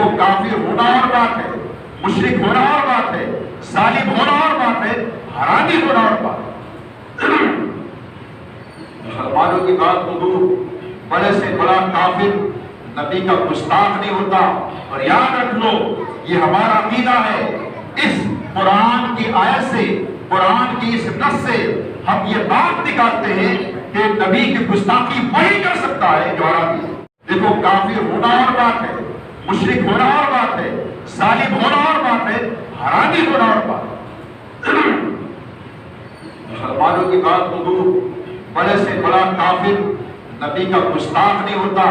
دیکھو کافر ہونا اور بات ہے، مشرک ہونا اور بات ہے، ظالم ہونا اور بات ہے، حرامی ہونا اور بات ہے۔ مسلمانوں کی بات کو دور، بڑے سے بڑا کافر نبی کا گستاخ نہیں ہوتا۔ اور یاد رکھ لو یہ ہمارا عقیدہ ہے، اس قرآن کی آیت سے، قرآن کی اس نص سے ہم یہ بات نکالتے ہیں کہ نبی کی گستاخی وہی کر سکتا ہے جو عربی ہے۔ دیکھو کافر ہونا اور بات ہے، مشرک ہونا اور بات ہے، ظالم ہونا اور بات ہے، حرامی ہونا اور بات ہے۔ مسلمانوں کی بات کو دور، بڑے سے بڑا کافر نبی کا گستاخ نہیں ہوتا۔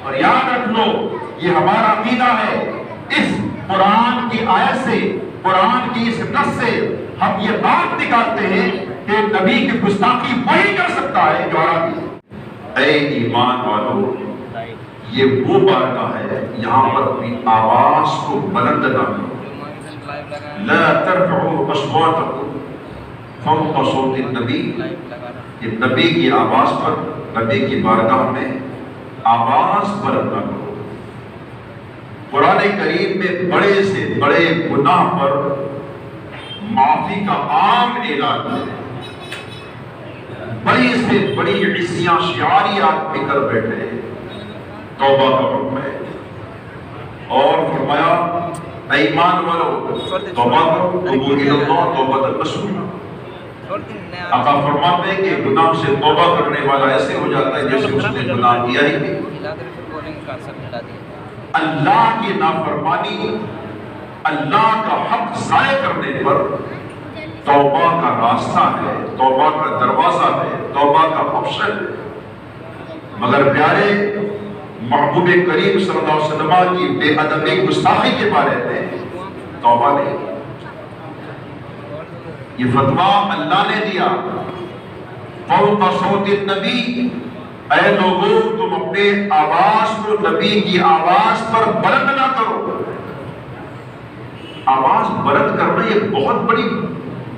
اور یاد رکھ لو یہ ہمارا عقیدہ ہے، اس قرآن کی آیت سے، قرآن کی اس نص سے ہم یہ بات نکالتے ہیں کہ نبی کی گستاخی وہی کر سکتا ہے جو عربی ہے۔ اے ایمان والو، یہ وہ بارگاہ ہے یہاں پر اپنی آواز کو بلند نہ کرو۔ لا ترفعوا اصواتکم فوق صوت النبی، یہ نبی کی آواز پر، نبی کی بارگاہ میں آواز بلند نہ کرو۔ قرآن کریم میں بڑے سے بڑے گناہ پر معافی کا عام اعلان ہے۔ بڑی سے بڑی عصیاں شعاری آدمی کر بیٹھے، توبہ کا حکم ہے۔ اور فرمایا اے ایمان والو توبہ کرو، توبوا الی اللہ توبۃ نصوحا۔ آقا فرماتے ہیں کہ گناہ سے توبہ کرنے والا ایسے ہو جاتا ہے جیسے اس نے گناہ کیا ہی نہیں۔ اللہ کی نافرمانی، اللہ کا حق ضائع کرنے پر توبہ کا راستہ ہے، توبہ کا دروازہ ہے، توبہ کا آپشن ہے۔ مگر پیارے محبوب کریم صلی اللہ علیہ وسلم کی بے ادبی گستاخی کے بارے میں توبہ نہیں۔ یہ فتویٰ اللہ نے دیا، فوق صوت النبی، اے لوگوں تم اپنے آواز کو نبی کی آواز پر بلند نہ کرو۔ آواز بلند کرنا یہ بہت بڑی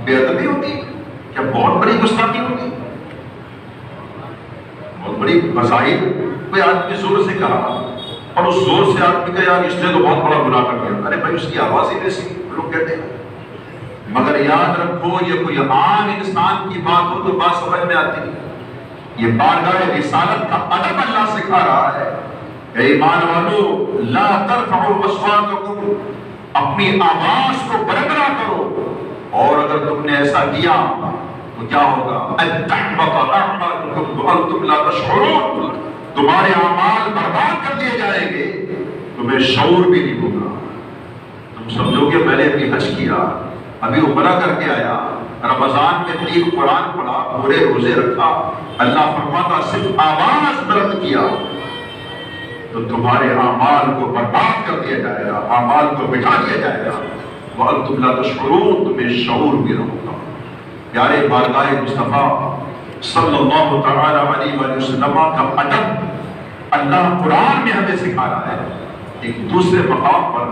بے ادبی ہوتی ہے کیا؟ بہت بڑی گستاخی ہوتی ہے، بہت بڑی بظاہر کوئی آدمی زور سے کہا اور اس زور سے آدمی کا یار اس نے تو بہت بڑا گناہ کر دیا، ارے بھائی اس کی آواز ہی ایسی لوگ کہتے ہیں۔ مگر یاد رکھو یہ کوئی عام انسان کی بات ہو تو بات سمجھ میں آتی ہے، یہ بارگاہ رسالت کا ادب اللہ سکھا رہا ہے۔ اے ایمان والو لا ترفعوا اصواتکم، اپنی آواز کو بلند نہ کرو، اور اگر تم نے ایسا کیا تو کیا ہوگا؟ ان تحبط اعمالکم وانتم لا تشعرون، تمہارے اعمال برباد کر دیے جائیں گے، تمہیں شعور بھی نہیں ہوگا۔ تم سمجھو کہ میں نے ابھی حج کیا، ابھی عمرہ کر کے آیا، رمضان میں 3 قرآن پڑھا، پورے روزے رکھا، اللہ فرماتا صرف آواز بلند کیا تو تمہارے اعمال کو برباد کر دیا جائے گا، اعمال کو مٹا دیا جائے گا۔ وَأَنْتُمْ لَا تَشْعُرُونَ، تمہیں شعور بھی نہ ہوگا۔ پیارے بارگاہ مصطفیٰ صلی اللہ تعالی علیہ وآلہ وسلم کا ادب اللہ قرآن میں ہمیں سکھا رہا ہے۔ ایک دوسرے مقام پر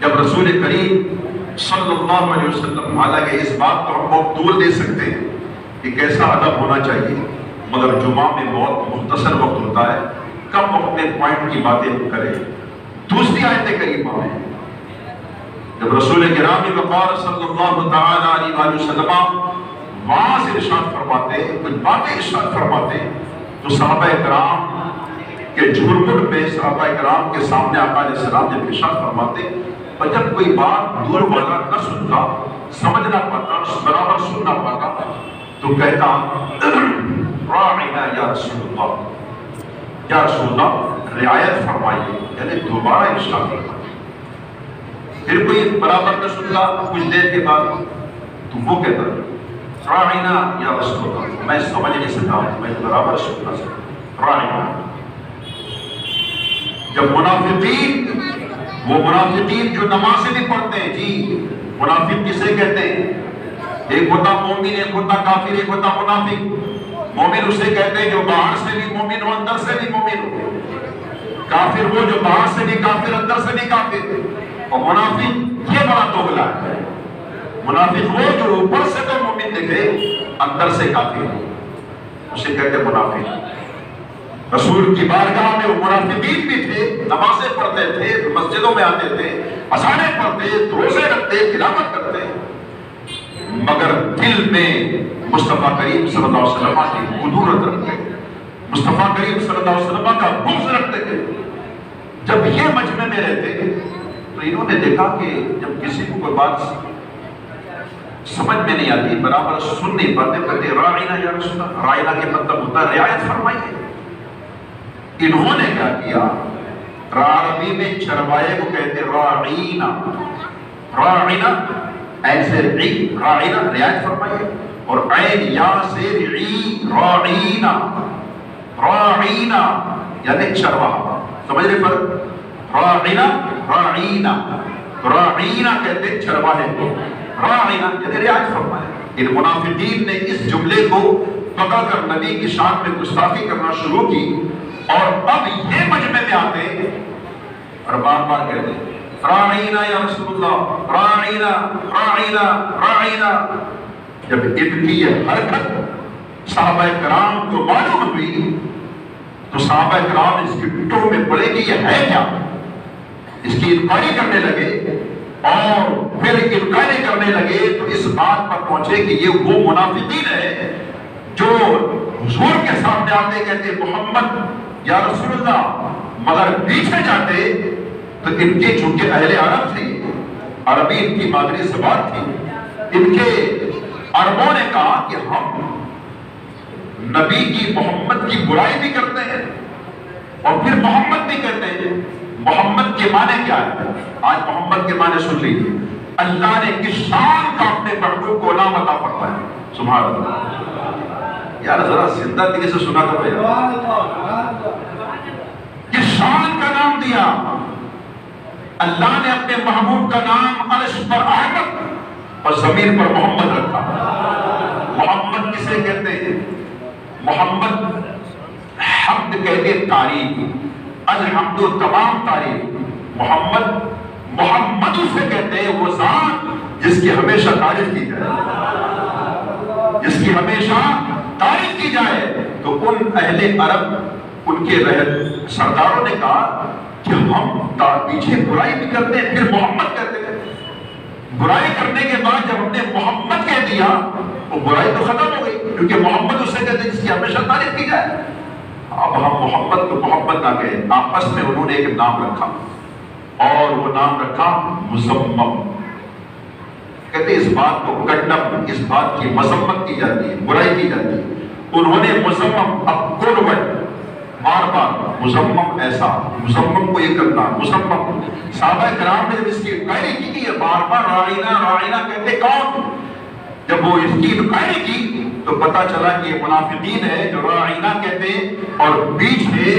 جب رسول کریم صلی اللہ علیہ وسلم، حالانکہ اس بات کو ہم بہت دور دے سکتے ہیں کہ کیسا ادب ہونا چاہیے، مگر جمعہ میں بہت مختصر وقت ہوتا ہے، کم وقت میں پوائنٹ کی باتیں کریں۔ دوسری آیت کریمہ میں جب رسول کرام وقار صلی اللہ تعالی علیہ وآلہ وسلم وہاں سے ارشاد فرماتے ہیں، کچھ باتیں ارشاد فرماتے ہیں تو صحابہ کرام کے جھرمٹ پہ صحابہ کرام کے سامنے آقا علیہ السلام جب ارشاد فرماتے، اور جب کوئی بات دور والا نہ سنتا، سمجھ نہ پاتا، برابر سن نہ پاتا تو کہتا راعنا یا رسول اللہ، یا رسول اللہ رعایت فرمائیے، یعنی دوبارہ ارشاد فرمائیے۔ پھر کوئی برابر نہ سنتا، کچھ دیر کے بعد تو وہ کہتا راعنا یا رسول اللہ، میں سمجھ نہیں سکتا، میں برابر سننا سکتا، راعنا۔ جب منافقین، وہ منافقین جو نمازیں بھی پڑھتے ہیں، جی منافق کسے کہتے ہیں؟ ایک ہوتا مومن، ایک ہوتا کافر، ایک ہوتا منافق۔ مومن اسے کہتے ہیں جو باہر سے بھی مومن ہو، اندر سے بھی مومن ہو۔ کافر وہ جو باہر سے بھی کافر، اندر سے بھی کافر۔ اور منافق یہ بڑا دوغلا ہے، منافق وہ جو اوپر سے تو مومن دکھے، اندر سے کافر، اسے کہتے ہیں منافق۔ رسول کی بارگاہ میں وہ منافقین بھی تھے، نمازیں پڑھتے تھے، مسجدوں میں آتے تھے، اذانیں پڑھتے، روزے رکھتے، تلاوت کرتے، مگر دل میں مصطفیٰ کریم صلی اللہ علیہ وسلم کی قدورت رکھتے، مصطفیٰ کریم صلی اللہ علیہ وسلم کا بغض رکھتے تھے۔ جب یہ مجمع میں رہتے تو انہوں نے دیکھا کہ جب کسی کو کوئی بات سمجھ میں نہیں آتی، برابر سن نہیں پاتے، کہتے راعینا یا رسول اللہ۔ راعینا کے مطلب ہوتا ہے رعایت فرمائیے۔ انہوں نے کیا کیا؟ عربی میں چروائے کو کہتے راعینا، راعینا ایسے ری، راعینا رعایت فرمائیے، اور عین یا سے ری، راعینا، راعینا یعنی چرواہا۔ سمجھ رہے فرق؟ راعینا، راعینا، راعینا کہتے چرواہے کو، راعینا یعنی رعایت فرمائے۔ ان منافقین نے اس جملے کو پکڑ کر نبی کی شان میں گستاخی کرنا شروع کی، اور اب یہ مجمع میں آتے اور بار بار کہتے راعینا یا رسول اللہ، راعینا، راعینا، راعینا۔ جب ان کی یہ حرکت صحابہ کرام کو معلوم ہوئی تو صحابہ کرام اس کی ٹو میں پڑے کہ یہ ہے کیا، اس کی انکوائری کرنے لگے، اور پھر انکوائری کرنے لگے تو اس بات پر پہنچے کہ یہ وہ منافقین ہے جو حضور کے سامنے آتے کہتے محمد یا رسول اللہ، مگر پیچھے جاتے تو ان کے چونکہ اہل عرب تھے، عربی ان کی مادری زبان تھی، ان کے عربوں نے کہا کہ ہم نبی کی محمد کی برائی بھی کرتے ہیں اور پھر محمد بھی کہتے ہیں۔ محمد کے معنی کیا ہے؟ آج محمد کے معنی سن لیجیے۔ اللہ نے کس شان کا اپنے محبوب کو نام عطا فرمایا، سبحان اللہ۔ یار ذرا زندہ دلی سے سنا کرو یار، کس شان کا نام دیا اللہ نے اپنے محبوب کا نام عرش پر احمد اور زمین پر محمد رکھا۔ محمد کسے کہتے ہیں؟ محمد حمد کہتے تعریف، الحمد تمام تعریف۔ محمد محمد اسے کہتے ہیں وہ ذات جس کی ہمیشہ تعریف کی جائے، جس کی ہمیشہ تعریف کی جائے۔ تو ان اہل عرب، ان کے سرداروں نے کہا کہ ہم پیچھے برائی بھی کرتے ہیں پھر محمد کہتے ہیں۔ برائی کرنے کے بعد جب ہم نے محمد کہہ دیا وہ برائی تو ختم ہو گئی، کیونکہ محمد اسے کہتے ہیں جس کی ہمیشہ تعریف کی جائے۔ اب ہم محمد کو محمد نہ کہیں، آپس میں انہوں نے ایک نام رکھا، اور وہ نام رکھا مذمم۔ کہتے اس بات کو کنڈم، اس بات کی مذمت کی جاتی ہے، برائی کی جاتی ہے۔ انہوں نے مذمم، اب کل وقت بار بار مذمم ایسا، مذمم کو یہ کرنا، مذمم۔ صحابہ کرام نے جب اس کی انکوائری کی کہ یہ بار بار راعینا راعینا کہتے کون، جب وہ اس کی انکوائری کی تو پتا چلا کہ یہ منافقین ہے جو راعینا کہتے اور پیچھے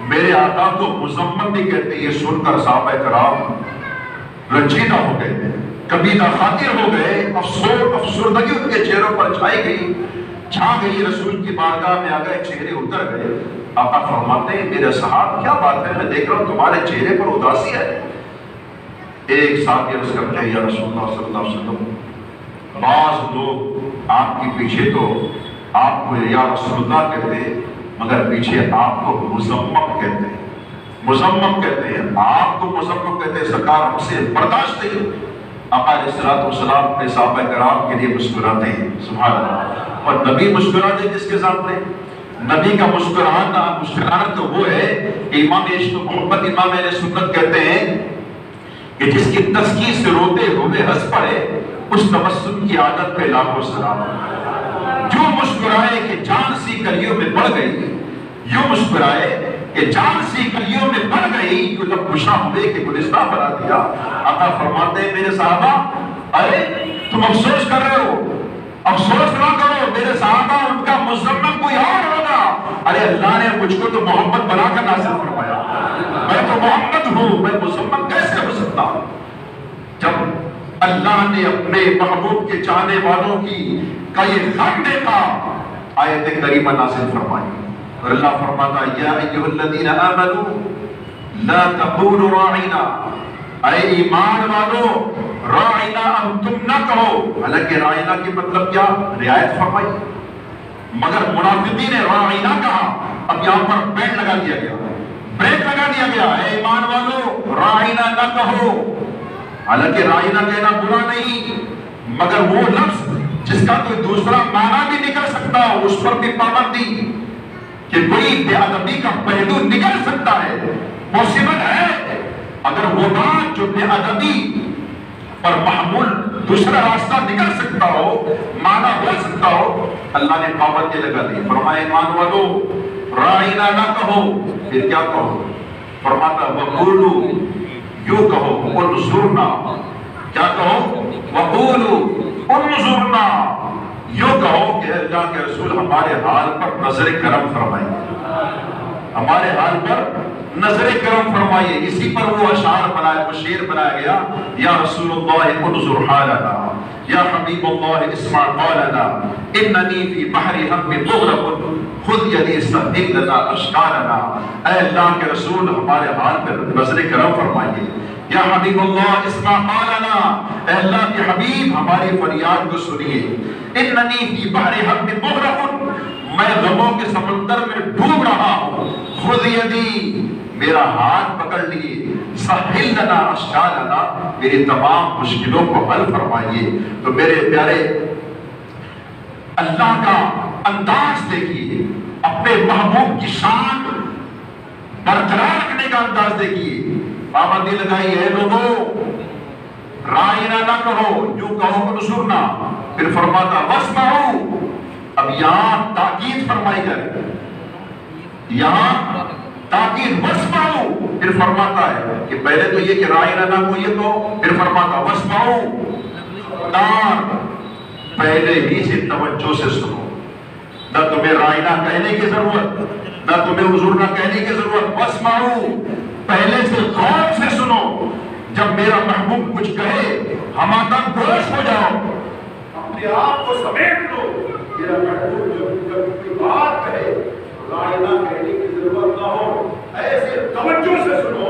میرے آقا کو مذمم بھی کہتے۔ یہ سن کر صحابہ کرام رنجیدہ ہو گئے، کبیدہ خاطر ہو گئے، افسردگی ان کے چہروں پر چھائی گئی، چھا گئی۔ رسول کی بارگاہ میں آ گئے، چہرے اتر گئے۔ آقا فرماتے ہیں میرے صحابہ کیا بات ہے، میں دیکھ رہا ہوں تمہارے چہرے پر اداسی ہے۔ ایک ساتھ عرض کرتے ہیں یا رسول اللہ صلی اللہ علیہ وسلم، بعض لوگ آپ کے پیچھے تو آپ کو یا رسول اللہ کہتے ہیں مگر پیچھے آپ کو مذمم کہتے ہیں، مذمم کہتے ہیں، آپ کو مذمم کہتے ہیں، سرکار ہم سے برداشت نہیں۔ آقا علیہ الصلوۃ والسلام اپنے صحابہ کرام کے لیے مسکراتے ہیں، سبحان اللہ۔ اور نبی مسکراتے کس کے سامنے؟ نبی کا مسکرانا تو وہ ہے کہ امام عشق محمد امام اہل سنت کہتے ہیں کہ جس کی تسکین سے روتے ہوئے ہنس پڑے اس تبسم کی عادت پہ لاکھوں سلام۔ جو مسکرائے کہ جان سی کلیوں میں بڑھ گئی، یوں مسکرائے کہ جان سی کلیوں میں بڑھ گئی، جو جب خوشا ہوئے کہ گلستہ بنا دیا۔ آقا فرماتے ہیں میرے صحابہ ارے تم افسوس کر رہے ہو، افسوس نہ کرو، میرے صحابہ ان کا مذمم کوئی اور ہوگا۔ ارے اللہ نے مجھ کو تو محمد بنا کر نازل فرمایا، میں تو محمد ہوں، میں مذمم کیسے ہو سکتا ہوں؟ جب اللہ نے اپنے محبوب کے چاہنے والوں کی کا یہ خط دیکھا، آیت کریمہ نازل فرمائی، اور اللہ فرماتا یا ایھا الذین آمنوا لا تقولوا راعنا، اے ایمان والو راعنا اب تم نہ کہو۔ حالانکہ راعنا کی مطلب کیا؟ رعایت فرمائی، مگر منافقین نے راعینا کہا. اب یہاں پر بینڈ لگا دیا گیا, بریک لگا دیا گیا. اے ایمان والو راعینا نہ کہو. حالانکہ راعینا کہنا برا نہیں, مگر وہ لفظ جس کا کوئی دوسرا معنی بھی نکل سکتا ہو اس پر بھی پابندی, کہ کوئی بے ادبی کا پہلو نکل سکتا ہے, پاسبل ہے. اگر وہ بات جو بے ادبی پر محمول دوسرا راستہ نکل سکتا ہو, معنی ہو سکتا ہو, اللہ نے پابندی لگا دی. فرمایا ایمان والو راعینا نہ کہو. پھر کیا کہو؟ فرماتا وقولو, یوں کہو انظرنا. کیا کہو؟ وقولو انظرنا. یوں کہو کہ اللہ کے رسول ہمارے حال پر نظر کرم فرمائیے, ہمارے حال پر نظر کرم فرمائیے. اسی پر وہ اشعار بنائے, وہ شعر بنایا گیا, یا رسول اللہ انظر حالنا, یا حبیب اللہ اسمع قولنا, اننی فی بحر ہم مغرق خذ یدی سہل لنا اشکالنا. اے اللہ کے رسول ہمارے حال پر نظر کرم فرمائیے. یا حبیب اللہ اسمع قولنا, اے اللہ کے حبیب ہماری فریاد کو سنیے. اننی فی بحر ہم مغرق, میں غموں کے سمندر میں ڈوب رہا ہوں. خذ یدی, میرا ہاتھ پکڑ لیے. سہل لنا اشکالنا, میری تمام مشکلوں کو حل فرمائیے. تو میرے پیارے اللہ کا انداز دیکھیے, اپنے محبوب کی شان برقرار رکھنے کا انداز دیکھیے. پابندی لگائی ہے لوگوں, راعینا نہ کہو, یوں کہو انظرنا. پھر فرماتا واسمعوا. اب یہاں تاکید فرمائی جائے, یہاں تاکید واسمعوا. پھر فرماتا ہے کہ پہلے تو یہ کہ راعینا نہ ہو یہ تو, پھر فرماتا واسمعوا. خبردار, پہلے ہی سے توجہ سے سنو. نہ تمہیں راعینا کہنے کی ضرورت, نہ تمہیں انظرنا کہنے کی ضرورت. واسمعوا, پہلے سے غور سے سنو. جب میرا محبوب کچھ کہے ہمادم گوش ہو جاؤ, اپنے آپ کو سمیٹ لو. میرا محبوب جب کوئی بات کہے راعینا کہنے کی ضرورت نہ ہو, ایسے توجہ سے سنو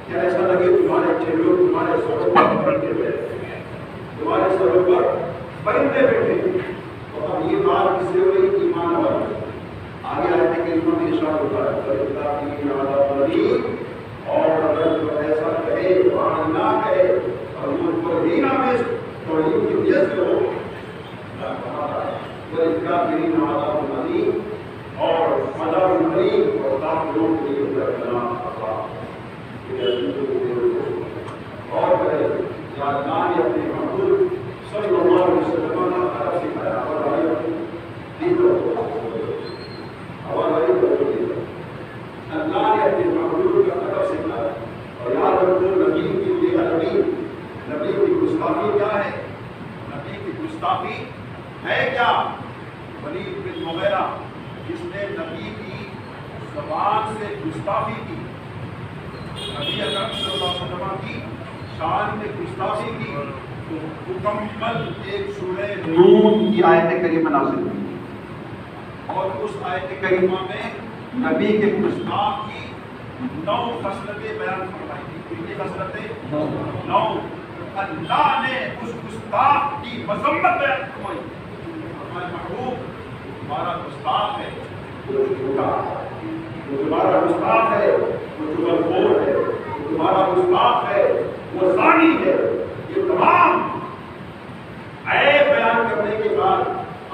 کہ ایسا لگے تمہارے چہروں تمہارے سروں پر پرندے بیٹھے, تمہارے سروں پر پرندے بیٹھے. تو اب یہ بات کس سے ہوئی؟ ایمان والی. آگے آیت کریمہ میں ارشاد ہوتا ہے اور اگر جو ایسا کہے راعینا کہے اور وہ پرہینا میں توحید کی وجہ سے ہو, وَلِلْكَافِرِينَ عَذَابٌ أَلِيمٌ, اور عذاب علیم اور کافروں کے لیے دردناک عذاب. اور پھر یا اللہ نے اپنے محبوب صلی اللہ علیہ وسلم کا ادب سکھایا. اور اللہ نے اپنے محبوب کا ادب سکھایا. اور یاد رکھو نبی کی بے ادبی, نبی کی گستاخی کیا ہے؟ نبی کی گستاخی ہے کیا؟ ولید بن مغیرہ جس نے نبی کی زبان سے گستاخی کی, نبی اکرم صلی اللہ علیہ وسلم کی شان میں گستاخی کی, تو مکمل ایک سورہ نون کی آیت کریمہ نازل ہوئی. اور اس آیت کریمہ میں نبی کے گستاخ کی 9 خصلتیں بیان فرمائی تھی. کتنی خصلتیں؟ 9. اللہ نے اس گستاخ کی مذمت بیان فرمائی. ہمارے محبوب تمہارا گستاخ ہے, وہ جھوٹا ہے, وہ تمہارا گستاخ ہے, وہ چغل خور ہے, وہ تمہارا گستاخ ہے, وہ زانی ہے. یہ تمام عیب بیان کرنے کے بعد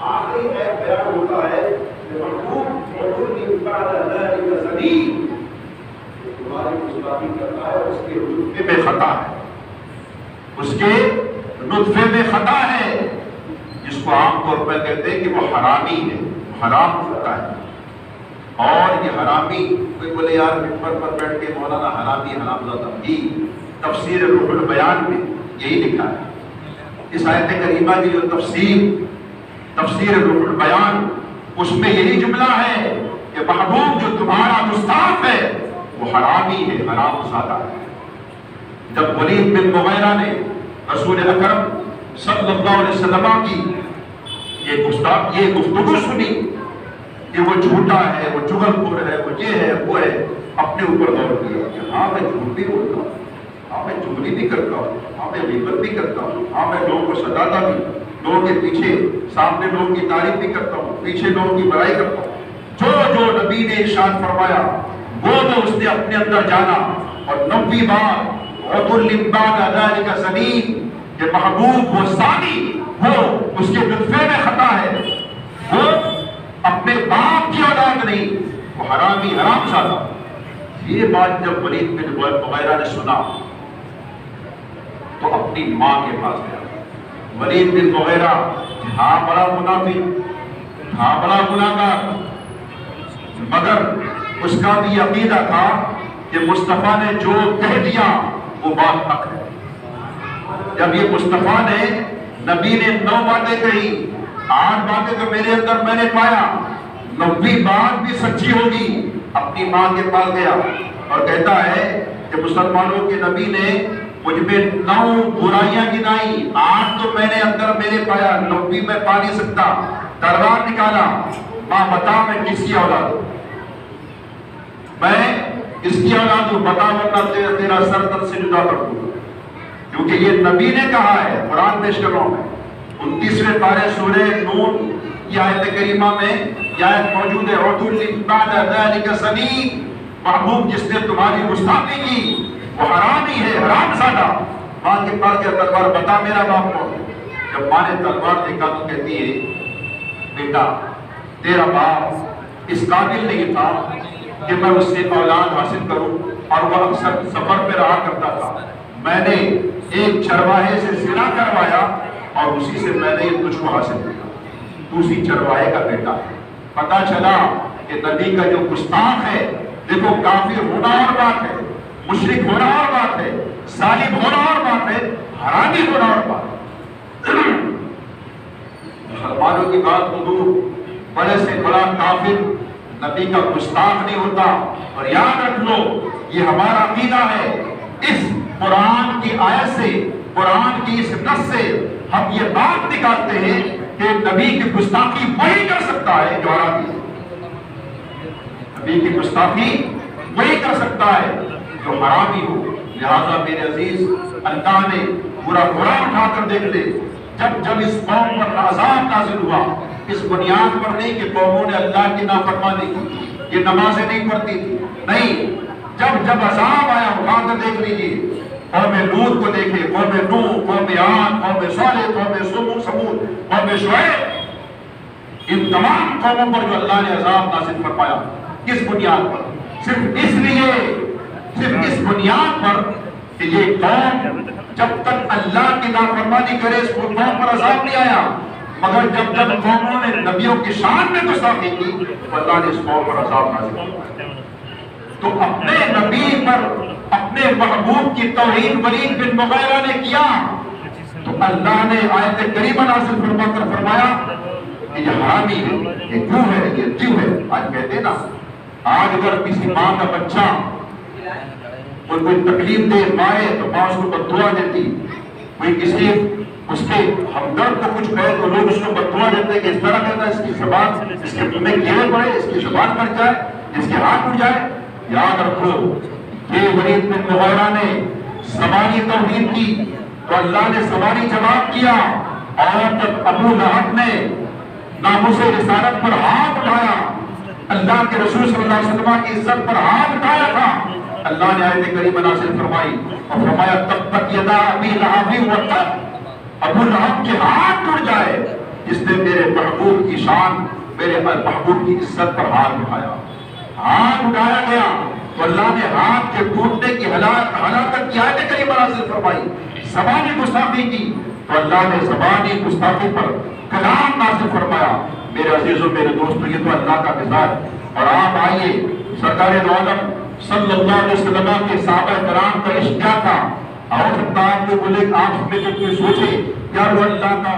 آخری عیب بیان ہوتا ہے کہ محبوب وَقُلْ بعد ذَلِكَ زَنِيٌّ, تمہاری گستاخی کرتا ہے, اس کے نطفے میں خطا ہے, اس کے نطفے میں خطا ہے, جس کو عام طور پر کہتے ہیں کہ وہ حرامی ہے, حرام ہوتا ہے. اور یہ حرامی, کوئی بولے یار ممبر پر بیٹھ کے مولانا حرامی حرام زادہ, جی تفسیر روح البیان میں یہی لکھا ہے. اس آیت کریمہ کی جو تفسیر روح البیان, اس میں یہی جملہ ہے کہ محبوب جو تمہارا گستاخ ہے وہ حرامی ہے, حرام زادہ ہے. جب ولید بن مغیرہ نے رسول اکرم صلی اللہ علیہ وسلم کی یہ گفتگو سنی کہ وہ جھوٹا ہے, وہ چغل خور ہے, وہ یہ ہے, وہ ہے, اپنے اوپر غور کیا کہ ہاں میں جھوٹ بھی بولتا ہوں, ہاں میں چغلی بھی کرتا ہوں, ہاں میں غیبت بھی کرتا ہوں, ہاں میں لوگوں کو ستاتا بھی, لوگوں کے پیچھے سامنے لوگوں کی تعریف بھی کرتا ہوں، پیچھے لوگوں کی برائی کرتا ہوں۔ جو جو نبی نے ارشاد فرمایا وہ اس نے اپنے اندر جانا، اور 90 بار عدل بعد ذلک زمین، کہ محبوب وہ ثانی، وہ اس کے نطفے میں خطا ہے، وہ اپنے باپ کی اولاد نہیں، وہ حرامی حرام زادہ۔ یہ بات جب ولید بن مغیرہ نے سنا تو اپنی ماں کے پاس گیا۔ ولید بن مغیرہ تھا بڑا منافق، تھا بڑا گناہگار، مگر اس کا بھی عقیدہ تھا کہ مصطفیٰ نے جو کہہ دیا وہ بات حق ہے۔ جب یہ مصطفیٰ نے، نبی نے 9 باتیں کہی، 8 باتیں تو میرے اندر میں نے پایا، 90 بات بھی سچی ہوگی۔ اپنی ماں کے پاس گیا اور کہتا ہے کہ مسلمانوں کے نبی نے مجھ میں 9 برائیاں گنائی، 8 تو میں نے اندر میرے پایا، 90 میں پا نہیں سکتا۔ تلوار نکالا، ماں بتا میں کس کی اولاد ہوں، میں اس کی اولاد ہوں، بتا ورنہ تیرا سر تن سے جدا کر دوں گا۔ کیونکہ یہ نبی نے کہا ہے، قرآن پیش کر رہا ہوں میں، 29ویں پارے سورہ نون کی آیت کریمہ میں یہ آیت موجود ہے، عدل بعد ذلک زمین، محبوب جس نے تمہاری گستاخی کی وہ حرامی ہے، حرام زادہ۔ ماں کے پاس کیا تلوار، بتا میرا باپ کون ہے۔ جب ماں نے تلوار دیکھا تو کہتی ہے بیٹا تیرا باپ اس قابل نہیں تھا کہ میں اس سے اولاد حاصل کروں، اور وہ اکثر سفر پہ رہا کرتا تھا، میں نے ایک چرواہے سے زنا کروایا اور اسی سے میں نے تجھ کو حاصل کیا، تو اسی چرواہے کا بیٹا ہے۔ پتا چلا کہ نبی کا جو گستاخ ہے، دیکھو کافر ہونا اور بات ہے، مشرک ہونا اور بات ہے، ظالم ہونا اور بات ہے، حرامی ہونا اور بات ہے۔ مسلمانوں کی بات تو دور، بڑے سے بڑا کافر نبی کا گستاخ نہیں ہوتا۔ اور یاد رکھ لو یہ ہمارا عقیدہ ہے، اس قرآن کی آیت سے، قرآن کی اس نص سے ہم یہ بات نکالتے ہیں کہ نبی کی گستاخی وہی کر سکتا ہے جو حرامی ہے، نبی کی گستاخی وہی کر سکتا ہے جو حرامی ہو۔ لہذا میرے عزیز، اللہ نے پورا قرآن اٹھا کر دیکھ لے، جب جب اس قوم پر عذاب نازل ہوا، اس بنیاد پر نہیں کہ قوموں نے اللہ کی نافرمانی کی، یہ نمازیں نہیں پڑھتی تھی، نہیں، جب جب عذاب آیا اٹھا کر دیکھ لیجیے، قوم لوط کو دیکھے، قوم نوح، قوم عاد، قوم صالح، قوم سمود، قوم شعیب، ان تمام قوموں پر جو اللہ نے عذاب نازل فرمایا، کس بنیاد پر؟ صرف اس لیے، صرف اس بنیاد پر کہ یہ قوم جب تک اللہ کی نافرمانی کرے اس قوم پر عذاب نہیں آیا، مگر جب جب قوموں نے نبیوں کی شان میں گستاخی کی تو اللہ نے اس قوم پر عذاب نازل فرمایا۔ تو اپنے نبی پر، اپنے محبوب کی توہین ولید بن مغیرہ نے کیا تو اللہ نے آیت کریمہ نازل فرما کر فرمایا کہ یہ حرامی ہے، یہ کیوں ہے، یہ کیوں ہے۔ آج کہتے ہیں نا، آج اگر کسی ماں کا بچہ کوئی تکلیف دے مائے تو ماں اس کو بددعا دیتی، کوئی کسی اس کے ہمدرد کو کچھ کہے تو لوگ اس کو بددعا دیتے ہیں کہ اس طرح کہتا ہے اس کی زبان، اس کے منہ میں کیڑے پڑے، اس کی زبان کٹ جائے، اس کے ہاتھ اٹھ جائے۔ یاد رکھو یہ ولید بن مغیرہ نے زبانی توہین کی تو اللہ نے زبانی جواب کیا، اور جب ابو لہب نے ناموس رسالت پر ہاتھ اٹھایا، اللہ کے رسول صلی اللہ علیہ وسلم کی عزت پر ہاتھ اٹھایا تھا، اللہ نے آیت کریمہ نازل فرمائی اور فرمایا تبت یدا ابی لہب وتب، ابو لہب کے ہاتھ ٹوٹ جائے جس نے میرے محبوب کی شان، میرے محبوب کی عزت پر ہاتھ اٹھایا۔ ہاتھ اٹھایا گیا تو اللہ نے ہاتھ کے ٹوٹنے کی ہلاکت کی آیت کریمہ نازل فرمائی۔ زبانی گستاخی کی تو اللہ نے زبانی گستاخی پر کلام نازل فرمایا۔ میرے عزیزوں، میرے دوستوں، یہ تو اللہ کا مزاج۔ اور آپ آئیے، سرکار دو عالم صلی اللہ علیہ وسلم کے صحابہ کرام کا عشق کیا تھا؟ اور آپ کو بولے، آپ میں جو کوئی سوچے، کیا وہ اللہ کا